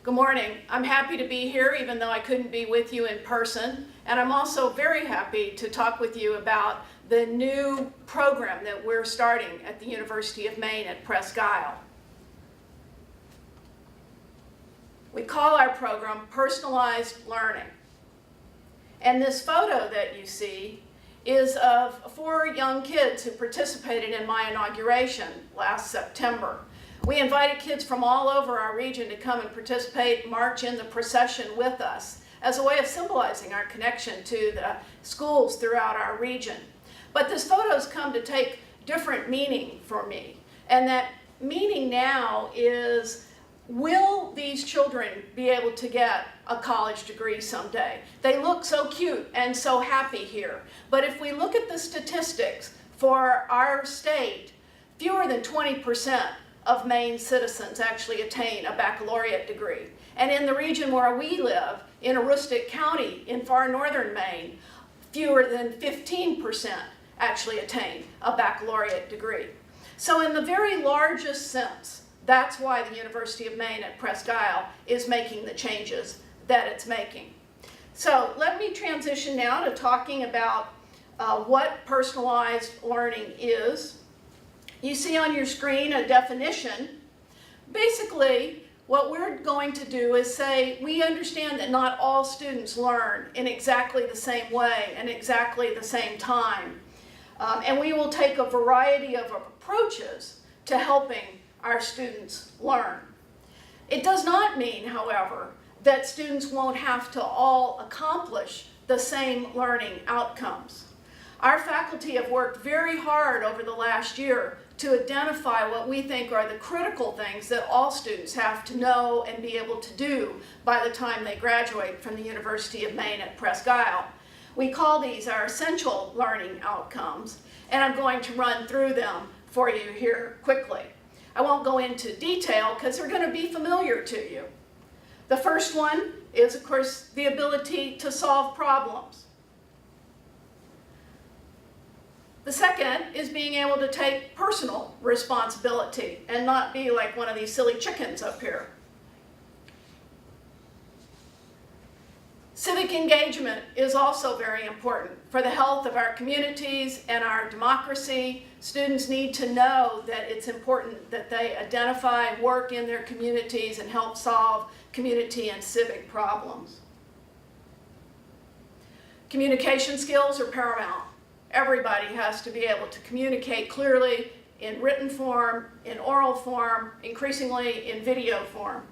Good morning. I'm happy to be here even though I couldn't be with you in person. And I'm also very happy to talk with you about the new program that we're starting at the University of Maine at Presque Isle. We call our program Personalized Learning. And this photo that you see is of 4 young kids who participated in my inauguration last September. We invited kids from all over our region to come and participate, march in the procession with us as a way of symbolizing our connection to the schools throughout our region. But this photo's come to take different meaning for me. And that meaning now is, will these children be able to get a college degree someday? They look so cute and so happy here. But if we look at the statistics for our state, fewer than 20% of Maine citizens actually attain a baccalaureate degree. And in the region where we live, in Aroostook County in far northern Maine, fewer than 15% actually attain a baccalaureate degree. So in the very largest sense, that's why the University of Maine at Presque Isle is making the changes that it's making. So let me transition now to talking about what personalized learning is. You see on your screen a definition. Basically, what we're going to do is say we understand that not all students learn in exactly the same way and exactly the same time. And we will take a variety of approaches to helping our students learn. It does not mean, however, that students won't have to all accomplish the same learning outcomes. Our faculty have worked very hard over the last year to identify what we think are the critical things that all students have to know and be able to do by the time they graduate from the University of Maine at Presque Isle. We call these our essential learning outcomes, and I'm going to run through them for you here quickly. I won't go into detail because they're going to be familiar to you. The first one is, of course, the ability to solve problems. The second is being able to take personal responsibility and not be like one of these silly chickens up here. Civic engagement is also very important for the health of our communities and our democracy. Students need to know that it's important that they identify, work in their communities, and help solve community and civic problems. Communication skills are paramount. Everybody has to be able to communicate clearly in written form, in oral form, increasingly in video form.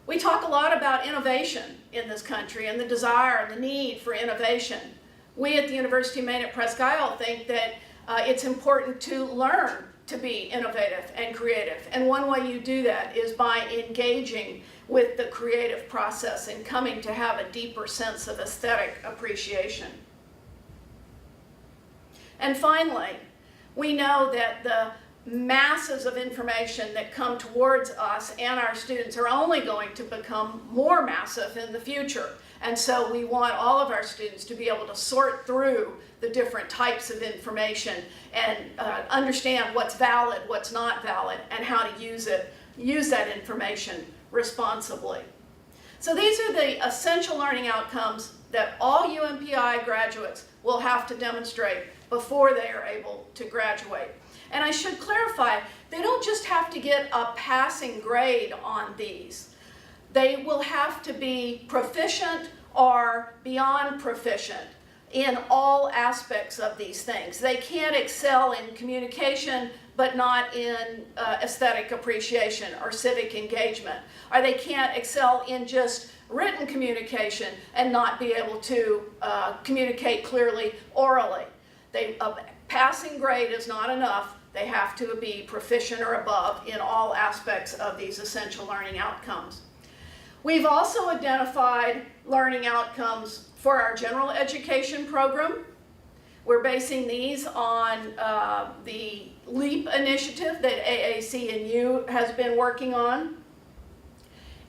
We talk a lot about innovation in this country and the desire and the need for innovation. We at the University of Maine at Presque Isle think that it's important to learn to be innovative and creative. And one way you do that is by engaging with the creative process and coming to have a deeper sense of aesthetic appreciation. And finally, we know that the masses of information that come towards us and our students are only going to become more massive in the future. And so we want all of our students to be able to sort through the different types of information and understand what's valid, what's not valid, and how to use that information responsibly. So these are the essential learning outcomes that all UMPI graduates will have to demonstrate before they are able to graduate. And I should clarify, they don't just have to get a passing grade on these. They will have to be proficient or beyond proficient in all aspects of these things. They can't excel in communication but not in aesthetic appreciation or civic engagement. Or they can't excel in just written communication and not be able to communicate clearly orally. A passing grade is not enough. They have to be proficient or above in all aspects of these essential learning outcomes. We've also identified learning outcomes for our general education program. We're basing these on the LEAP initiative that AASCU has been working on.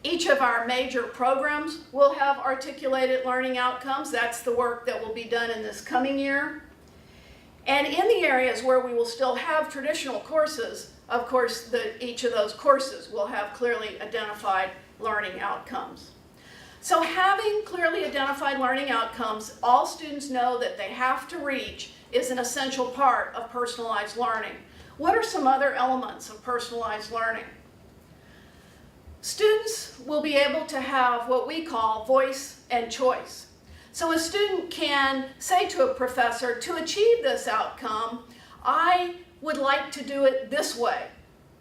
Each of our major programs will have articulated learning outcomes. That's the work that will be done in this coming year. And in the areas where we will still have traditional courses, of course, each of those courses will have clearly identified learning outcomes. So having clearly identified learning outcomes, all students know that they have to reach is an essential part of personalized learning. What are some other elements of personalized learning? Students will be able to have what we call voice and choice. So a student can say to a professor, to achieve this outcome, I would like to do it this way.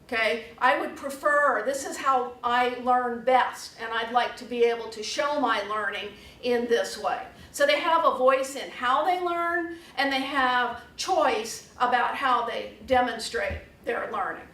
Okay, I would prefer, this is how I learn best, and I'd like to be able to show my learning in this way. So they have a voice in how they learn, and they have choice about how they demonstrate their learning.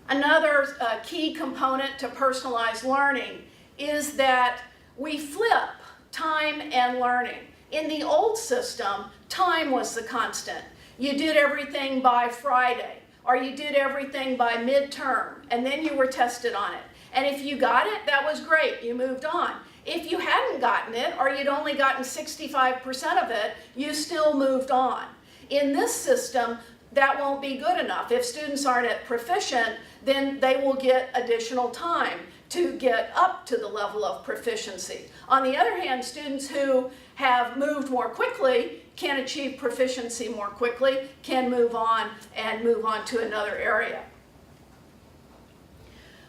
Another key component to personalized learning is that we flip time and learning. In the old system, time was the constant. You did everything by Friday, or you did everything by midterm, and then you were tested on it. And if you got it, that was great, you moved on. If you hadn't gotten it, or you'd only gotten 65% of it, you still moved on. In this system, that won't be good enough. If students aren't at proficient, then they will get additional time to get up to the level of proficiency. On the other hand, students who have moved more quickly can achieve proficiency more quickly, can move on to another area.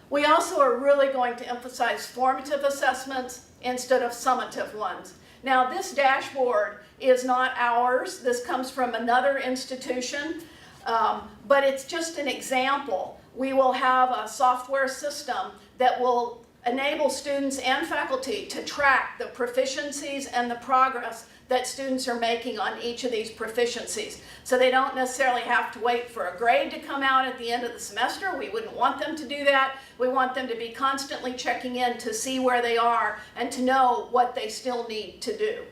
We also are really going to emphasize formative assessments instead of summative ones. Now, this dashboard is not ours. This comes from another institution, but it's just an example. We will have a software system that will enable students and faculty to track the proficiencies and the progress that students are making on each of these proficiencies. So they don't necessarily have to wait for a grade to come out at the end of the semester. We wouldn't want them to do that. We want them to be constantly checking in to see where they are and to know what they still need to do.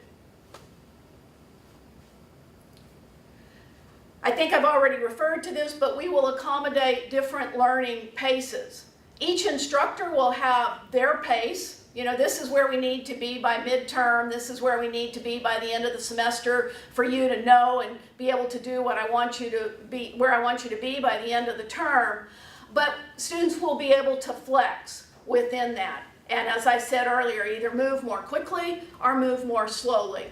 I think I've already referred to this, but we will accommodate different learning paces. Each instructor will have their pace. You know, this is where we need to be by midterm. This is where we need to be by the end of the semester for you to know and be able to do what I want you to be, where I want you to be by the end of the term. But students will be able to flex within that. And as I said earlier, either move more quickly or move more slowly.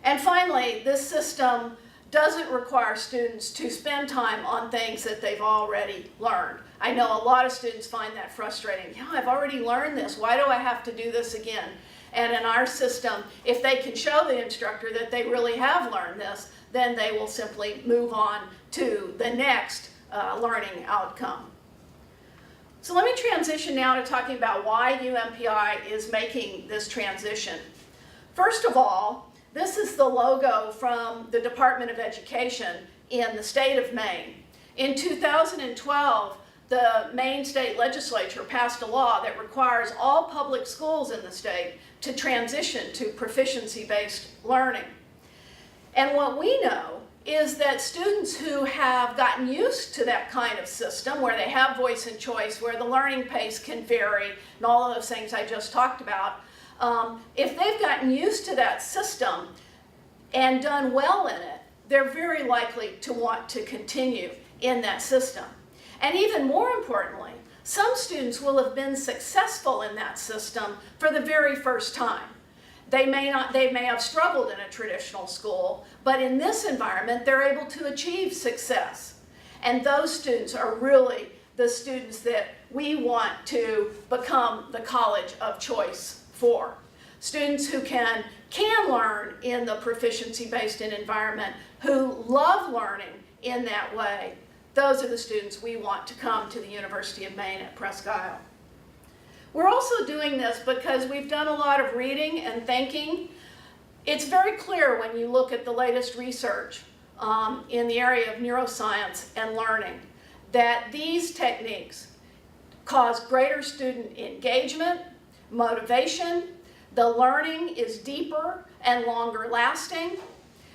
And finally, this system doesn't require students to spend time on things that they've already learned. I know a lot of students find that frustrating. Yeah, I've already learned this. Why do I have to do this again? And in our system, if they can show the instructor that they really have learned this, then they will simply move on to the next learning outcome. So let me transition now to talking about why UMPI is making this transition. First of all, this is the logo from the Department of Education in the state of Maine. In 2012, the Maine state legislature passed a law that requires all public schools in the state to transition to proficiency-based learning. And what we know is that students who have gotten used to that kind of system, where they have voice and choice, where the learning pace can vary, and all of those things I just talked about, if they've gotten used to that system and done well in it, they're very likely to want to continue in that system. And even more importantly, some students will have been successful in that system for the very first time. They may have struggled in a traditional school, but in this environment, they're able to achieve success. And those students are really the students that we want to become the college of choice for. Students who can learn in the proficiency-based environment, who love learning in that way. Those are the students we want to come to the University of Maine at Presque Isle. We're also doing this because we've done a lot of reading and thinking. It's very clear when you look at the latest research in the area of neuroscience and learning that these techniques cause greater student engagement, motivation. The learning is deeper and longer lasting.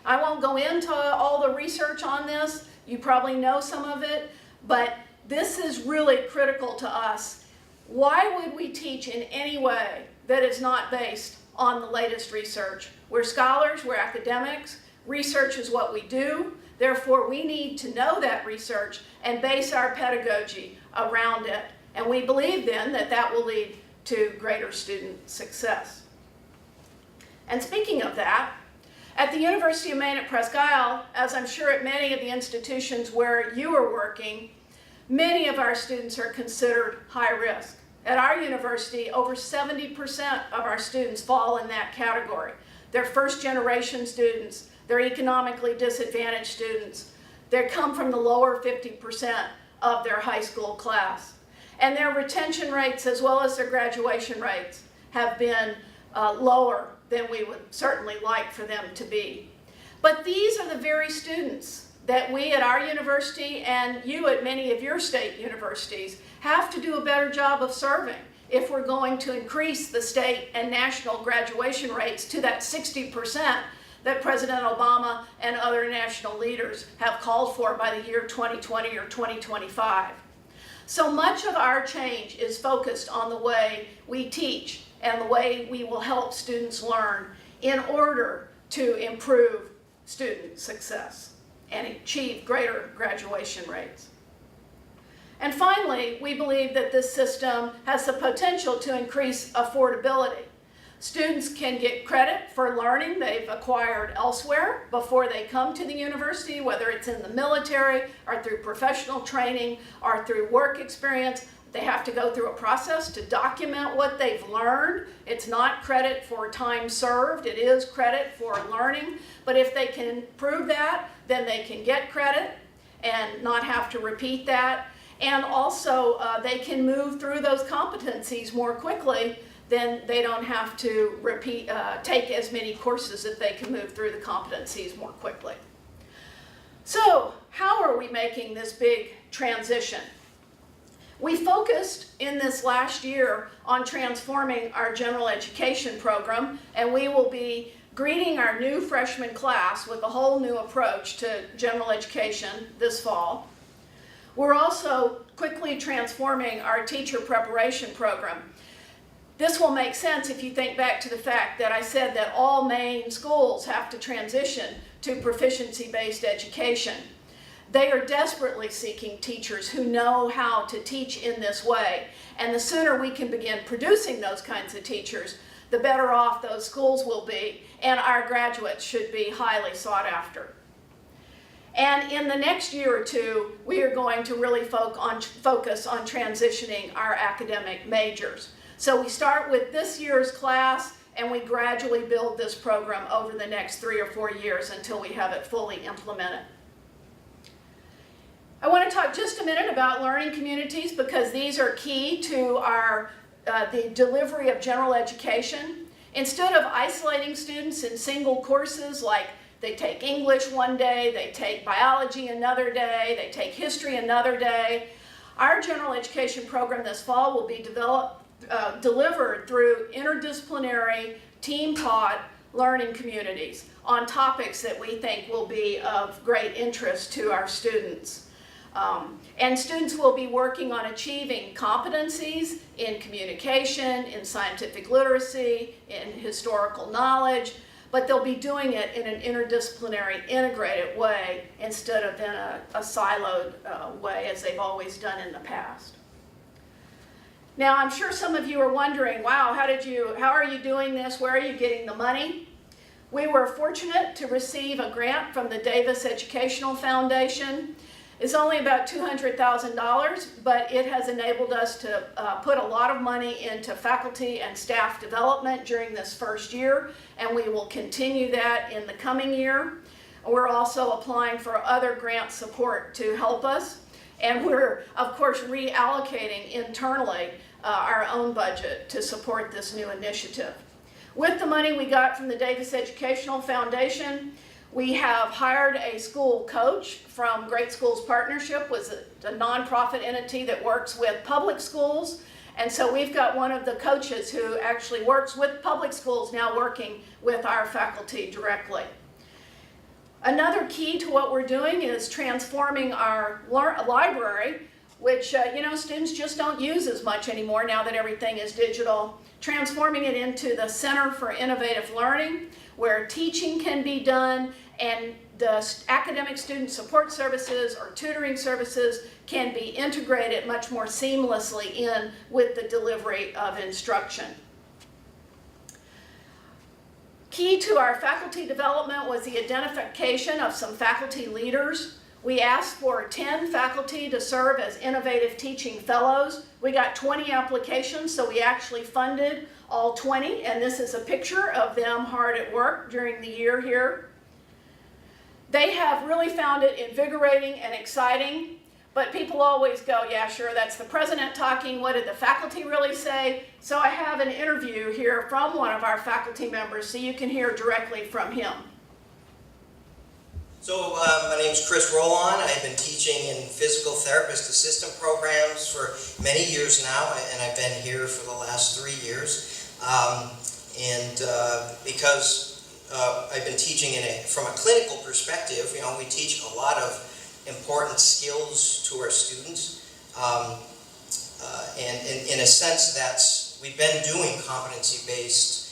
I won't go into all the research on this. You probably know some of it, but this is really critical to us. Why would we teach in any way that is not based on the latest research? We're scholars, we're academics, Research is what we do. Therefore, we need to know that research and base our pedagogy around it. And we believe then that that will lead to greater student success. And speaking of that, at the University of Maine at Presque Isle, as I'm sure at many of the institutions where you are working, many of our students are considered high risk. At our university, over 70% of our students fall in that category. They're first-generation students, they're economically disadvantaged students. They come from the lower 50% of their high school class. And their retention rates, as well as their graduation rates, have been lower than we would certainly like for them to be. But these are the very students that we at our university and you at many of your state universities have to do a better job of serving if we're going to increase the state and national graduation rates to that 60% that President Obama and other national leaders have called for by the year 2020 or 2025. So much of our change is focused on the way we teach and the way we will help students learn in order to improve student success and achieve greater graduation rates. And finally, we believe that this system has the potential to increase affordability. Students can get credit for learning they've acquired elsewhere before they come to the university, whether it's in the military or through professional training or through work experience. They have to go through a process to document what they've learned. It's not credit for time served, it is credit for learning. But if they can prove that, then they can get credit and not have to repeat that. And also, they can move through those competencies more quickly. Then they don't have to take as many courses if they can move through the competencies more quickly. So, how are we making this big transition? We focused in this last year on transforming our general education program, and we will be greeting our new freshman class with a whole new approach to general education this fall. We're also quickly transforming our teacher preparation program. This will make sense if you think back to the fact that I said that all Maine schools have to transition to proficiency-based education. They are desperately seeking teachers who know how to teach in this way. And the sooner we can begin producing those kinds of teachers, the better off those schools will be, and our graduates should be highly sought after. And in the next year or two, we are going to really focus on transitioning our academic majors. So we start with this year's class, and we gradually build this program over the next 3 or 4 years until we have it fully implemented. I want to talk just a minute about learning communities because these are key to our the delivery of general education. Instead of isolating students in single courses like they take English one day, they take biology another day, they take history another day, our general education program this fall will be delivered through interdisciplinary, team-taught learning communities on topics that we think will be of great interest to our students. And students will be working on achieving competencies in communication, in scientific literacy, in historical knowledge, but they'll be doing it in an interdisciplinary, integrated way instead of in a siloed way as they've always done in the past. Now, I'm sure some of you are wondering, wow, how are you doing this? Where are you getting the money? We were fortunate to receive a grant from the Davis Educational Foundation. It's only about $200,000, but it has enabled us to put a lot of money into faculty and staff development during this first year, and we will continue that in the coming year. We're also applying for other grant support to help us, and we're, of course, reallocating internally our own budget to support this new initiative. With the money we got from the Davis Educational Foundation, we have hired a school coach from Great Schools Partnership, which is a nonprofit entity that works with public schools. And so we've got one of the coaches who actually works with public schools now working with our faculty directly. Another key to what we're doing is transforming our library, which students just don't use as much anymore now that everything is digital. Transforming it into the Center for Innovative Learning, where teaching can be done and the academic student support services or tutoring services can be integrated much more seamlessly in with the delivery of instruction. Key to our faculty development was the identification of some faculty leaders. We asked for 10 faculty to serve as innovative teaching fellows. We got 20 applications, so we actually funded all 20, and this is a picture of them hard at work during the year here. They have really found it invigorating and exciting, but people always go, yeah, sure, that's the president talking. What did the faculty really say? So I have an interview here from one of our faculty members so you can hear directly from him. So my name is Chris Rollon. I've been teaching in physical therapist assistant programs for many years now, and I've been here for the last 3 years. Because I've been teaching from a clinical perspective, you know, we teach a lot of important skills to our students, and in a sense we've been doing competency-based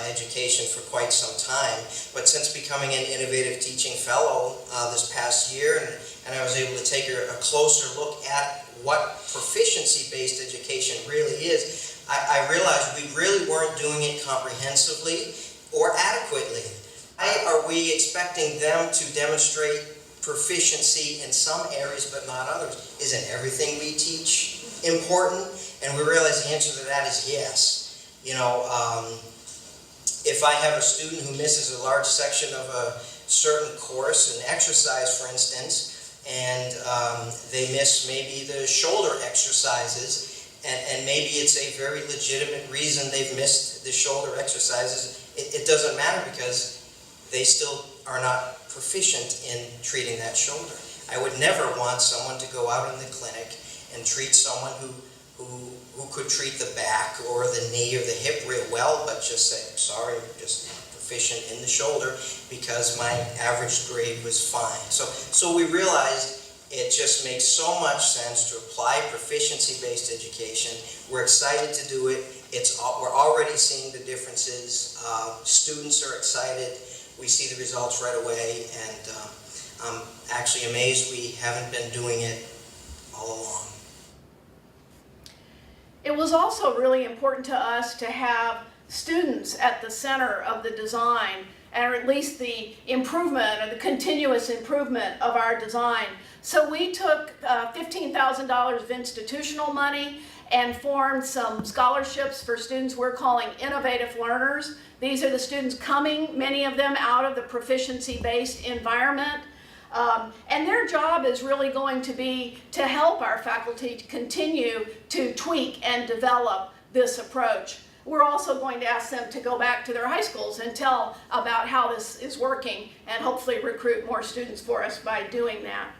education for quite some time, but since becoming an innovative teaching fellow this past year, and I was able to take a closer look at what proficiency-based education really is, I realized we really weren't doing it comprehensively or adequately. Why are we expecting them to demonstrate proficiency in some areas but not others? Isn't everything we teach important? And we realized the answer to that is yes. You know, if I have a student who misses a large section of a certain course, an exercise for instance, and they miss maybe the shoulder exercises, and maybe it's a very legitimate reason they've missed the shoulder exercises, it doesn't matter because they still are not proficient in treating that shoulder. I would never want someone to go out in the clinic and treat someone who could treat the back or the knee or the hip real well, but just say, sorry, I'm just not proficient in the shoulder because my average grade was fine. So we realized it just makes so much sense to apply proficiency-based education. We're excited to do it. We're already seeing the differences. Students are excited. We see the results right away, and I'm actually amazed we haven't been doing it all along. It was also really important to us to have students at the center of the design, or at least the improvement or the continuous improvement of our design. So we took $15,000 of institutional money and formed some scholarships for students we're calling innovative learners. These are the students coming, many of them out of the proficiency-based environment. And their job is really going to be to help our faculty to continue to tweak and develop this approach. We're also going to ask them to go back to their high schools and tell about how this is working and hopefully recruit more students for us by doing that.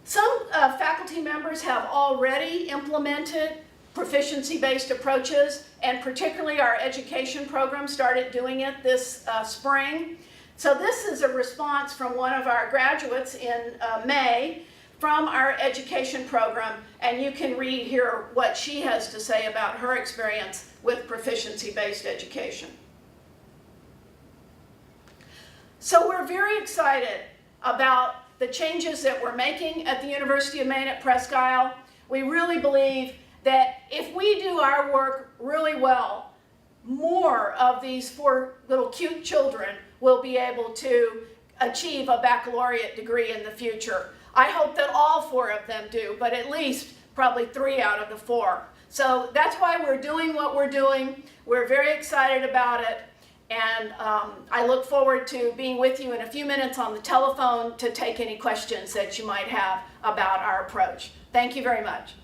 Some faculty members have already implemented proficiency-based approaches, and particularly our education program started doing it this spring. So this is a response from one of our graduates in May from our education program, and you can read here what she has to say about her experience with proficiency-based education. So we're very excited about the changes that we're making at the University of Maine at Presque Isle. We really believe that if we do our work really well, more of these 4 little cute children will be able to achieve a baccalaureate degree in the future. I hope that all 4 of them do, but at least probably 3 out of the 4. So that's why we're doing what we're doing. We're very excited about it. And I look forward to being with you in a few minutes on the telephone to take any questions that you might have about our approach. Thank you very much.